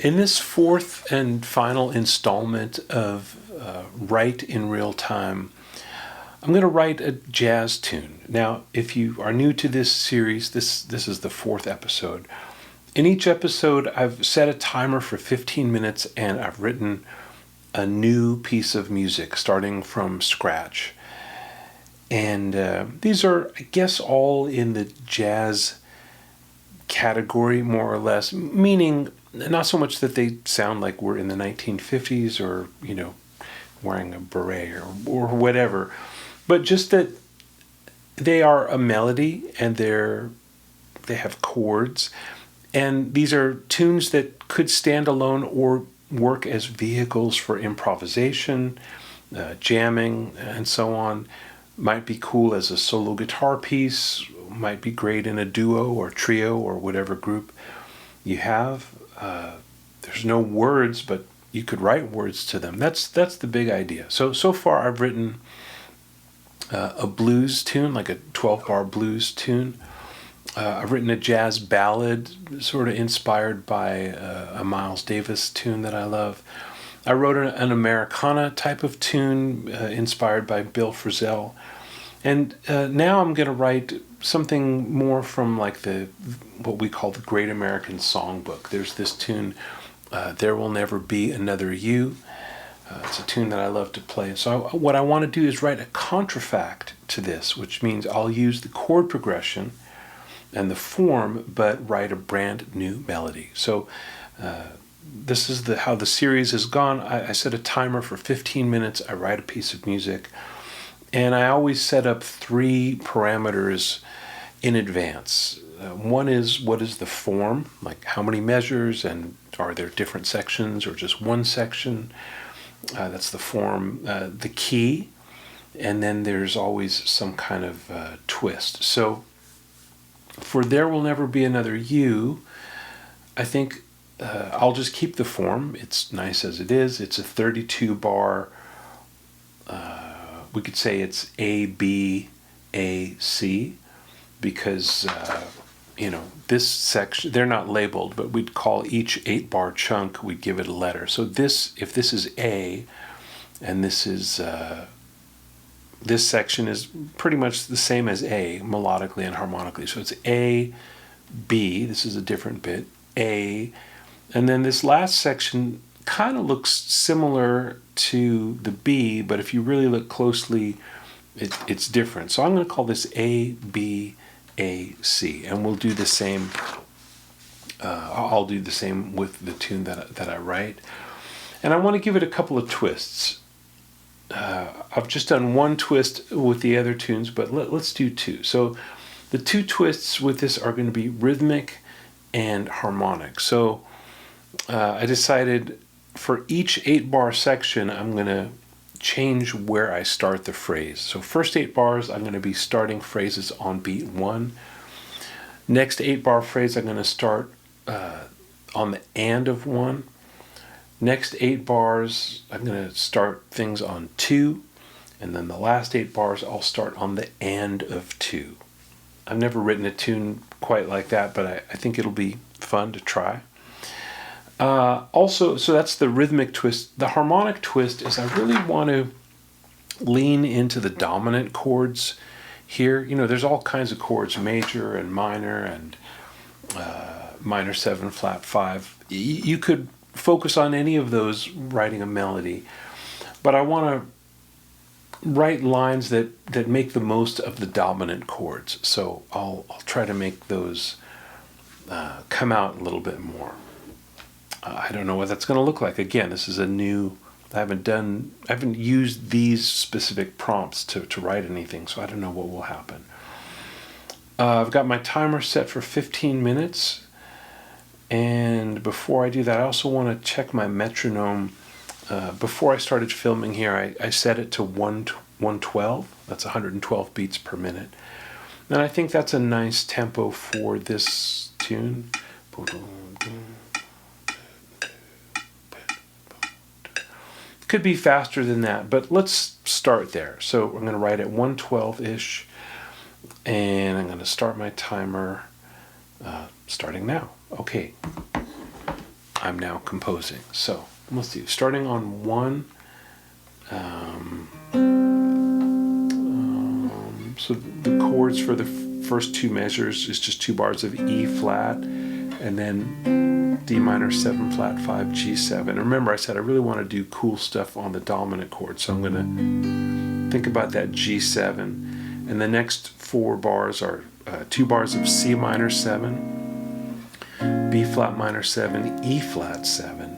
In this fourth and final installment of Write in Real Time, I'm going to write a jazz tune. Now, if you are new to this series, this is the fourth episode. In each episode, I've set a timer for 15 minutes and I've written a new piece of music starting from scratch. And these are, I guess, all in the jazz category, more or less, meaning not so much that they sound like we're in the 1950s or, wearing a beret or whatever, but just that they are a melody and they have chords. And these are tunes that could stand alone or work as vehicles for improvisation, jamming, and so on. Might be cool as a solo guitar piece, might be great in a duo or trio or whatever group you have. There's no words, but you could write words to them. That's the big idea. So far I've written a blues tune, like a 12-bar blues tune. I've written a jazz ballad, sort of inspired by a Miles Davis tune that I love. I wrote an Americana type of tune inspired by Bill Frisell. And now I'm going to write something more from like what we call the Great American Songbook. There's this tune, There Will Never Be Another You. It's a tune that I love to play. So what I want to do is write a contrafact to this, which means I'll use the chord progression and the form, but write a brand new melody. So this is how the series has gone. I set a timer for 15 minutes. I write a piece of music. And I always set up 3 parameters in advance. One is, what is the form? Like how many measures, and are there different sections or just one section? That's the form. The key, and then there's always some kind of twist. So for There Will Never Be Another You, I think I'll just keep the form. It's nice as it is. It's a 32-bar, we could say it's A, B, A, C, because, this section, they're not labeled, but we'd call each 8-bar chunk, we'd give it a letter. So if this is A, and this is, this section is pretty much the same as A, melodically and harmonically. So it's A, B, this is a different bit, A, and then this last section kind of looks similar to the B, but if you really look closely, it's different. So I'm going to call this A, B, A, C, and we'll do the same. I'll do the same with the tune that I write, and I want to give it a couple of twists. I've just done one twist with the other tunes, but let's do 2. So the 2 twists with this are going to be rhythmic and harmonic. So I decided for each 8-bar section, I'm going to change where I start the phrase. So first 8 bars, I'm going to be starting phrases on beat 1. Next 8-bar phrase, I'm going to start on the and of 1. Next 8 bars, I'm going to start things on 2. And then the last 8 bars, I'll start on the and of 2. I've never written a tune quite like that, but I think it'll be fun to try. Also, so that's the rhythmic twist. The harmonic twist is I really want to lean into the dominant chords here. There's all kinds of chords, major and minor and minor 7, flat 5. You could focus on any of those writing a melody, but I want to write lines that make the most of the dominant chords. So I'll try to make those come out a little bit more. I don't know what that's going to look like. Again, this is a new, I haven't used these specific prompts to write anything, so I don't know what will happen. I've got my timer set for 15 minutes, and before I do that, I also want to check my metronome. Before I started filming here, I set it to 112. That's 112 beats per minute. And I think that's a nice tempo for this tune. Could be faster than that, but let's start there. So I'm going to write at 112-ish, and I'm going to start my timer starting now. Okay. I'm now composing. So let's see, starting on 1. So the chords for the first 2 measures is just 2 bars of E flat, and then D minor 7 flat 5 G7. And remember, I said I really want to do cool stuff on the dominant chord, so I'm going to think about that G7. And the next 4 bars are 2 bars of C minor 7, B flat minor 7, E flat 7.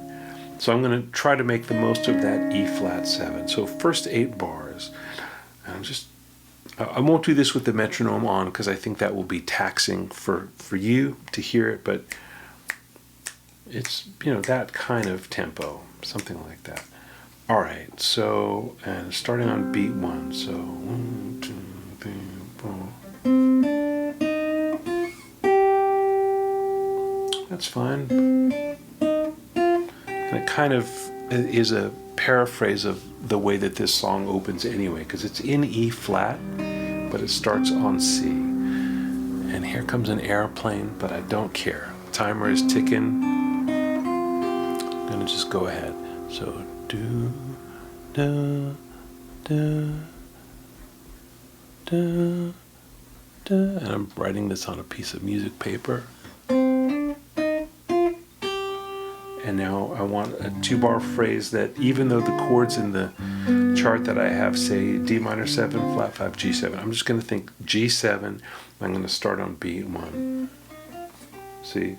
So I'm going to try to make the most of that E flat 7. So first 8 bars, and I won't do this with the metronome on because I think that will be taxing for you to hear it, but it's, that kind of tempo, something like that. All right, so, and starting on beat 1, so 1, 2, 3, 4. That's fine. And it kind of is a paraphrase of the way that this song opens anyway, because it's in E flat, but it starts on C. And here comes an airplane, but I don't care. The timer is ticking. I'm gonna just go ahead. So do da da da da, and I'm writing this on a piece of music paper. And now I want a 2-bar phrase that, even though the chords in the chart that I have say D minor 7, flat 5, G7, I'm just going to think G7. I'm going to start on beat 1. See?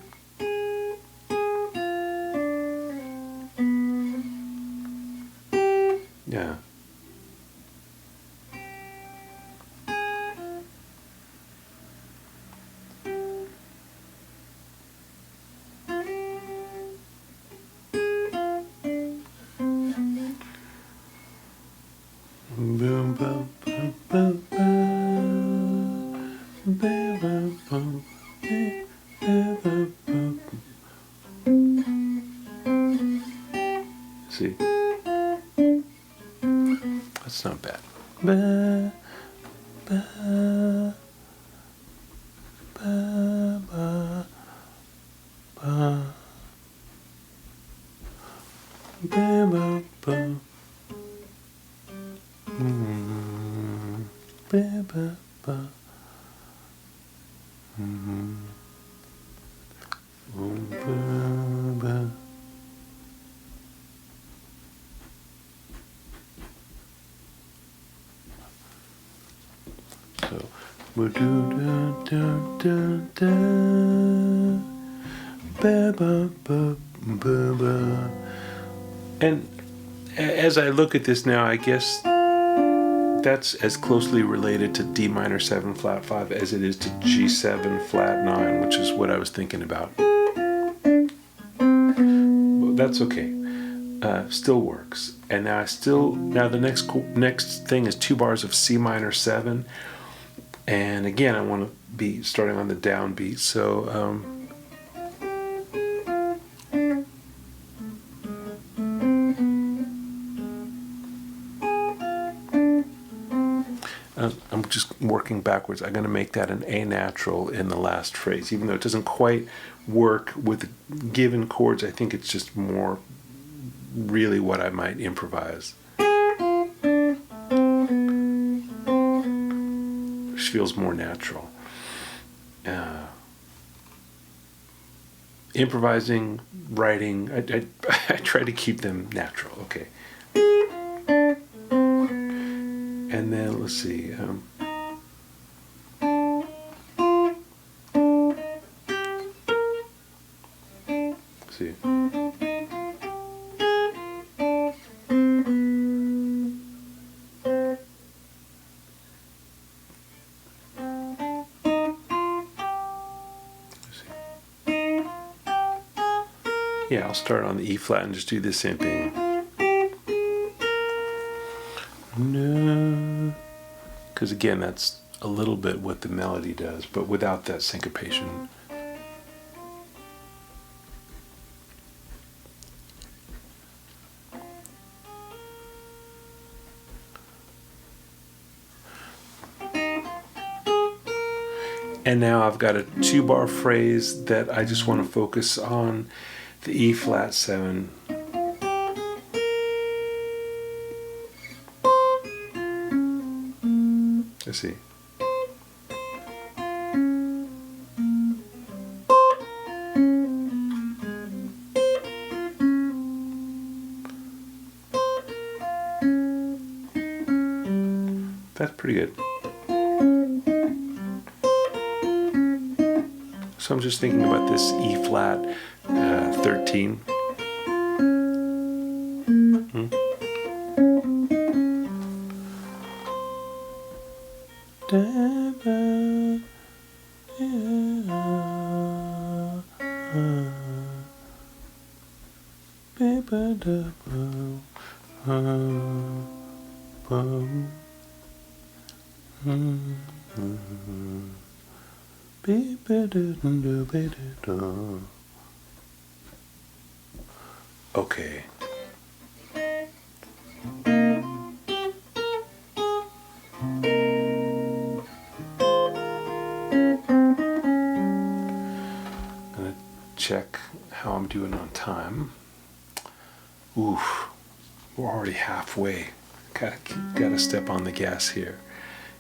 Yeah. Boom, boom, boom, boom, boom, boom, boom, boom, boom. See, that's not bad. Ba, ba, ba, ba, ba, ba, ba, ba. Ba, ba, ba. Ba, ba. So, do da da da da, ba ba ba ba ba. And as I look at this now, I guess that's as closely related to D minor 7 flat 5 as it is to G7 flat 9, which is what I was thinking about. Well, that's okay. Still works. And now the next thing is 2 bars of C minor 7, and again I want to be starting on the downbeat. So I'm just working backwards. I'm going to make that an A natural in the last phrase, even though it doesn't quite work with given chords. I think it's just more really what I might improvise. Which feels more natural. Improvising, writing, I try to keep them natural. Okay. And then let's see. See. Yeah, I'll start on the E flat and just do the same thing. No, because again, that's a little bit what the melody does, but without that syncopation. And now I've got a 2-bar phrase that I just want to focus on the E flat 7. Let's see. That's pretty good. So I'm just thinking about this E flat 13. Okay. Gonna check how I'm doing on time. Oof, we're already halfway. Gotta step on the gas here.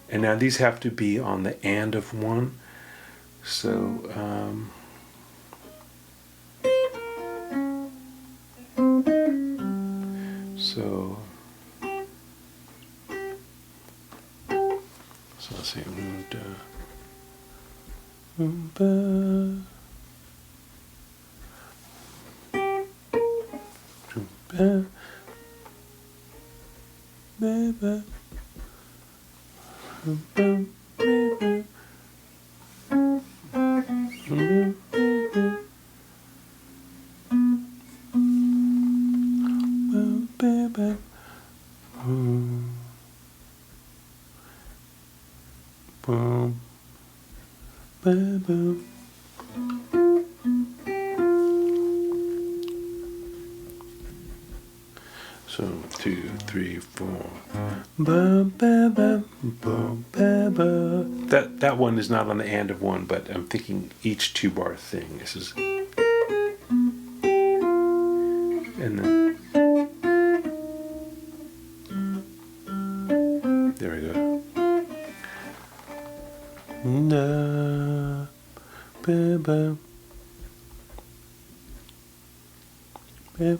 And now these have to be on the and of one. So let's see. So 2, 3, 4. That one is not on the and of one, but I'm thinking each 2-bar thing. This is, and then there we go. Yeah.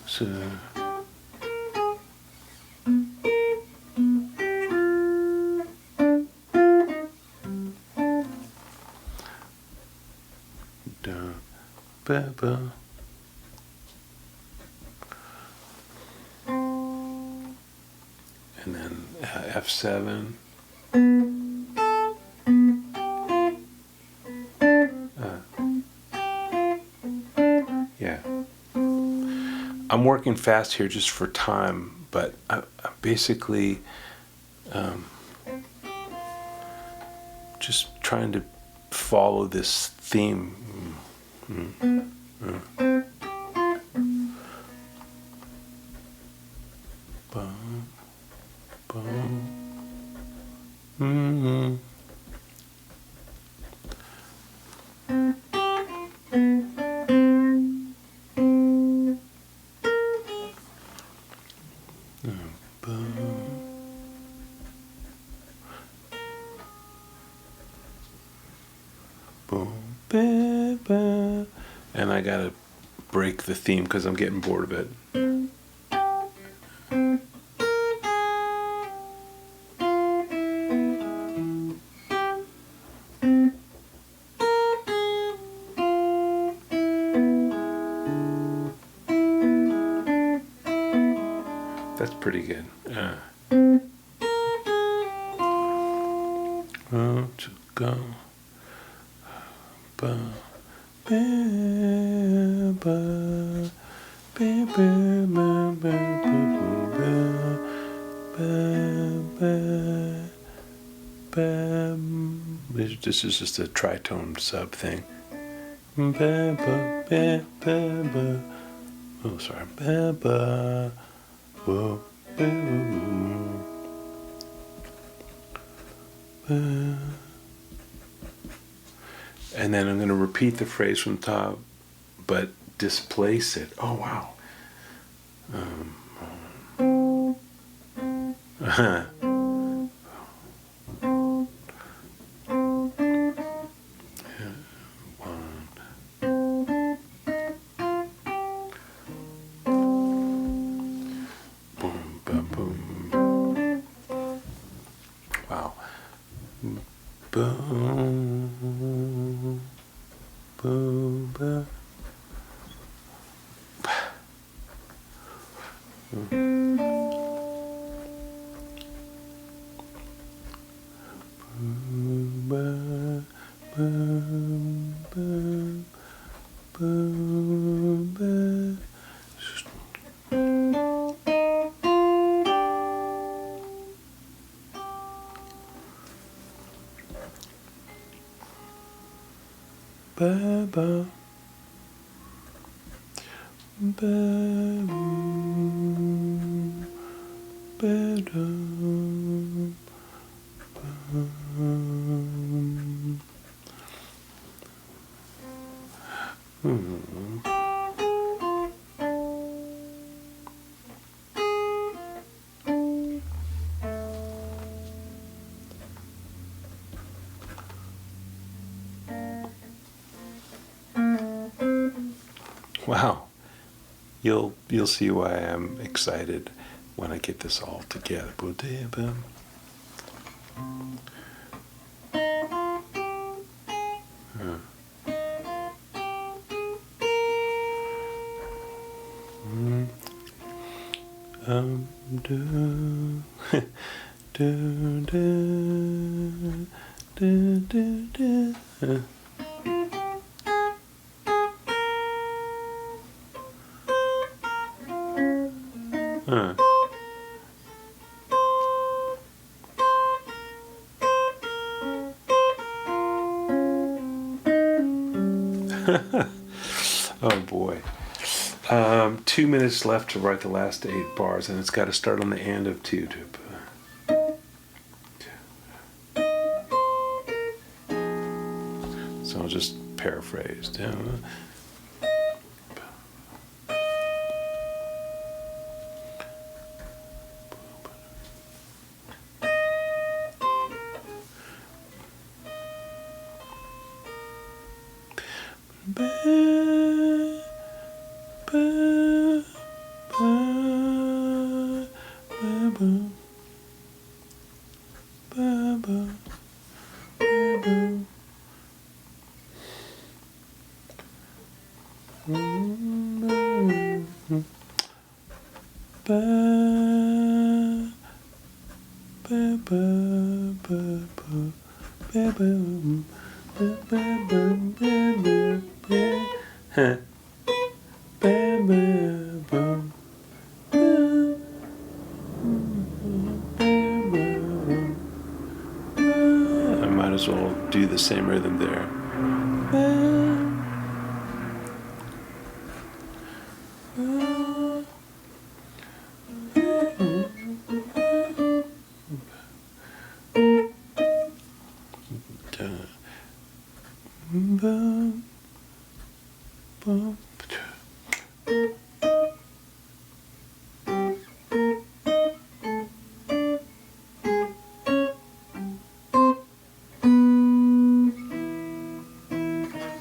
So and then F7. Yeah. I'm working fast here just for time, but I'm basically just trying to follow this theme. And I gotta break the theme because I'm getting bored of it. That's pretty good. To go. This is just a tritone sub thing. Oh, sorry. And then I'm going to repeat the phrase from the top, but displace it. Oh, wow. Wow. Boom, boom, boom. Ba-ba, ba-boom, ba-dum, bum. Wow. You'll see why I'm excited when I get this all together. Do, do, do, do, do, do. Oh boy. 2 minutes left to write the last 8 bars, and it's got to start on the end of 2. So I'll just paraphrase. I might as well do the same rhythm there.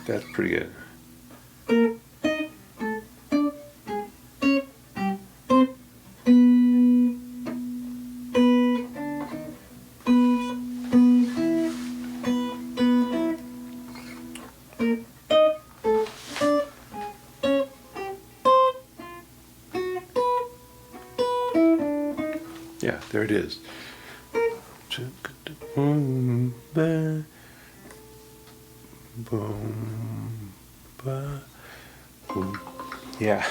That's pretty good. Yeah, there it is. Boom. Yeah.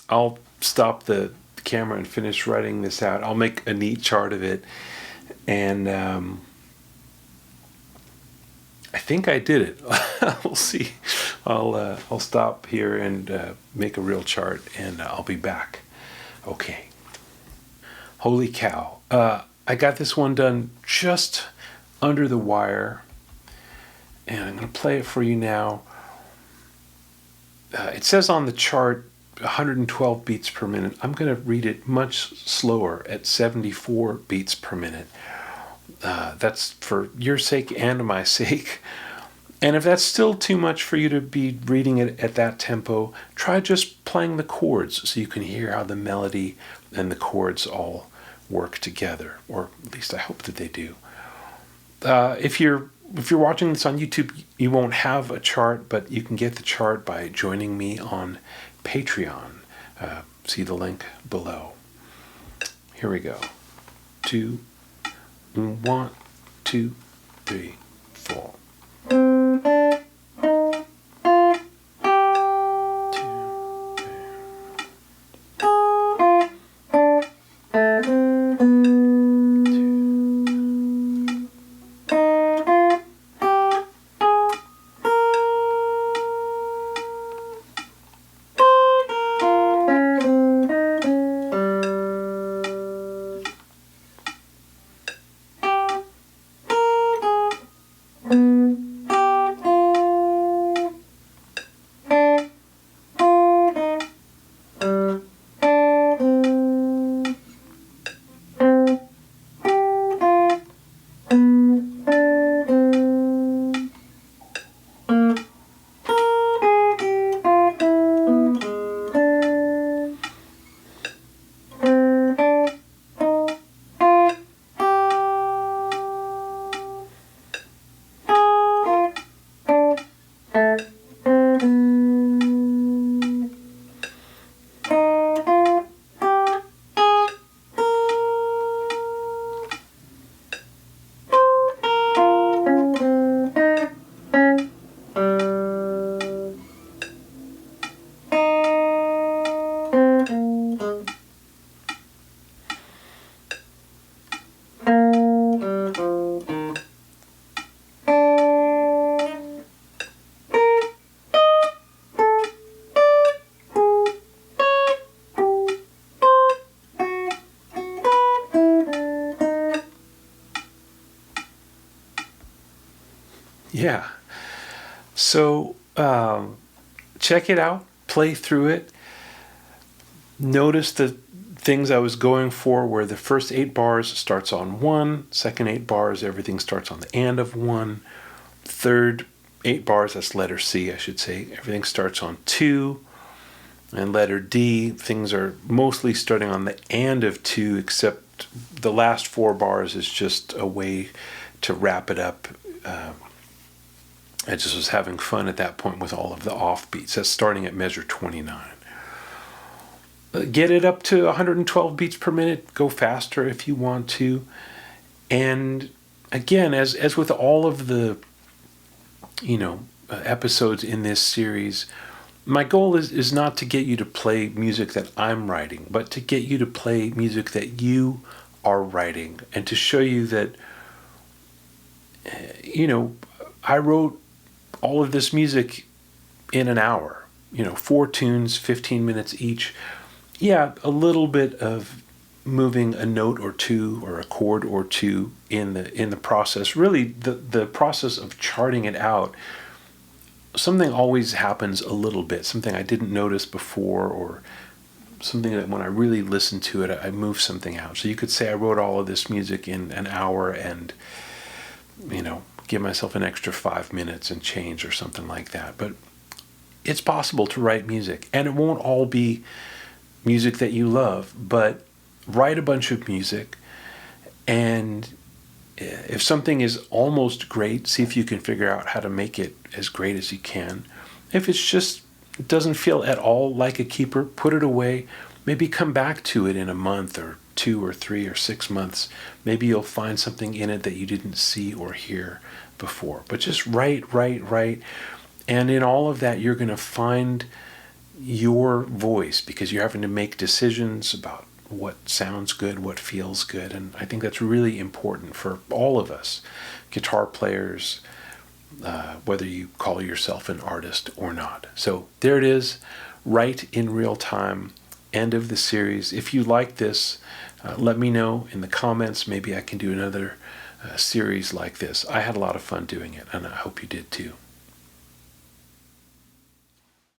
I'll stop the camera and finish writing this out. I'll make a neat chart of it, and I think I did it. We'll see. I'll stop here and make a real chart, and I'll be back. Okay. Holy cow! I got this one done just under the wire, and I'm going to play it for you now. It says on the chart 112 beats per minute. I'm going to read it much slower at 74 beats per minute. That's for your sake and my sake. And if that's still too much for you to be reading it at that tempo, try just playing the chords so you can hear how the melody and the chords all work together, or at least I hope that they do. If you're watching this on YouTube, you won't have a chart, but you can get the chart by joining me on Patreon. See the link below. Here we go. 1, 2, 3, 4. Yeah. So check it out, play through it. Notice the things I was going for, where the first 8 bars starts on 1, second 8 bars, everything starts on the and of 1, third 8 bars, that's letter C, I should say, everything starts on 2, and letter D, things are mostly starting on the and of 2, except the last 4 bars is just a way to wrap it up. I just was having fun at that point with all of the offbeats. That's starting at measure 29. Get it up to 112 beats per minute. Go faster if you want to. And again, as with all of the episodes in this series, my goal is not to get you to play music that I'm writing, but to get you to play music that you are writing, and to show you that I wrote all of this music in an hour, 4 tunes, 15 minutes each. Yeah, a little bit of moving a note or two or a chord or two in the process. Really, the process of charting it out, something always happens a little bit, something I didn't notice before, or something that when I really listen to it, I move something out. So you could say I wrote all of this music in an hour and, give myself an extra 5 minutes and change or something like that. But it's possible to write music, and it won't all be music that you love, but write a bunch of music, and if something is almost great, see if you can figure out how to make it as great as you can. If it doesn't feel at all like a keeper, put it away. Maybe come back to it in a month or 2 or 3 or 6 months, maybe you'll find something in it that you didn't see or hear before. But just write, write, write. And in all of that, you're going to find your voice, because you're having to make decisions about what sounds good, what feels good. And I think that's really important for all of us, guitar players, whether you call yourself an artist or not. So there it is, Write in Real Time, end of the series. If you like this, let me know in the comments. Maybe I can do another series like this. I had a lot of fun doing it, and I hope you did too.